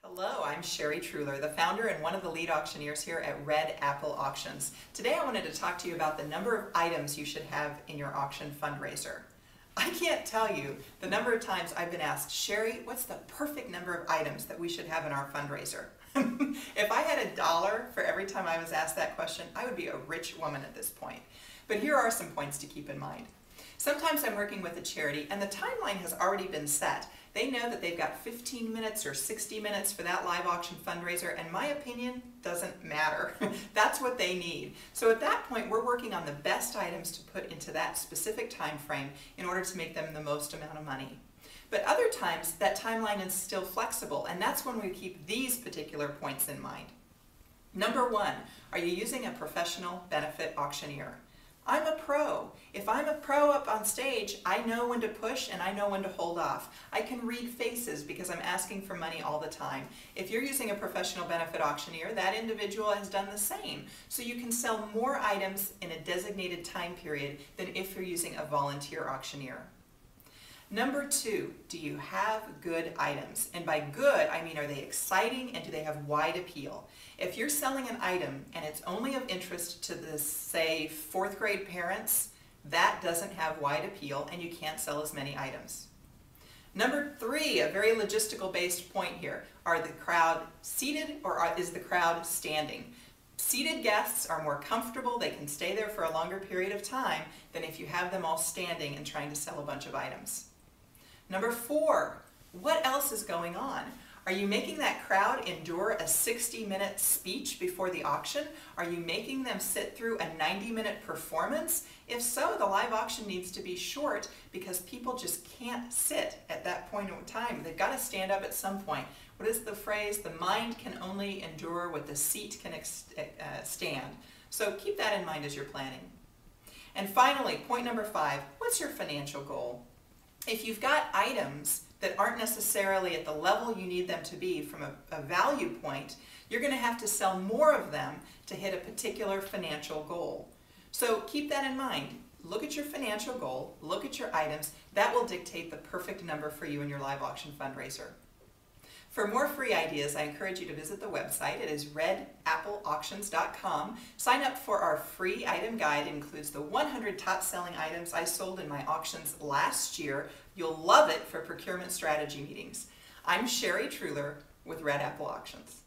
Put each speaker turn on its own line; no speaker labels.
Hello, I'm Sherry Truhlar, the founder and one of the lead auctioneers here at Red Apple Auctions. Today I wanted to talk to you about the number of items you should have in your auction fundraiser. I can't tell you the number of times I've been asked, Sherry, what's the perfect number of items that we should have in our fundraiser? If I had $1 for every time I was asked that question, I would be a rich woman at this point. But here are some points to keep in mind. Sometimes I'm working with a charity and the timeline has already been set. They know that they've got 15 minutes or 60 minutes for that live auction fundraiser, and my opinion doesn't matter. That's what they need. So at that point, we're working on the best items to put into that specific time frame in order to make them the most amount of money. But other times, that timeline is still flexible, and that's when we keep these particular points in mind. Number one, are you using a professional benefit auctioneer? I'm a pro. If I'm a pro up on stage, I know when to push and I know when to hold off. I can read faces because I'm asking for money all the time. If you're using a professional benefit auctioneer, that individual has done the same. So you can sell more items in a designated time period than if you're using a volunteer auctioneer. Number two, do you have good items? And by good, I mean, are they exciting and do they have wide appeal? If you're selling an item and it's only of interest to the, say, 4th grade parents, that doesn't have wide appeal and you can't sell as many items. Number three, a very logistical based point here. Are the crowd seated or is the crowd standing? Seated guests are more comfortable, they can stay there for a longer period of time than if you have them all standing and trying to sell a bunch of items. Number four, what else is going on? Are you making that crowd endure a 60-minute speech before the auction? Are you making them sit through a 90-minute performance? If so, the live auction needs to be short because people just can't sit at that point in time. They've got to stand up at some point. What is the phrase? The mind can only endure what the seat can stand. So keep that in mind as you're planning. And finally, point number five, what's your financial goal? If you've got items that aren't necessarily at the level you need them to be from a value point, you're going to have to sell more of them to hit a particular financial goal. So keep that in mind. Look at your financial goal, look at your items. That will dictate the perfect number for you in your live auction fundraiser. For more free ideas, I encourage you to visit the website. It is redappleauctions.com. Sign up for our free item guide. It includes the 100 top selling items I sold in my auctions last year. You'll love it for procurement strategy meetings. I'm Sherry Truhlar with Red Apple Auctions.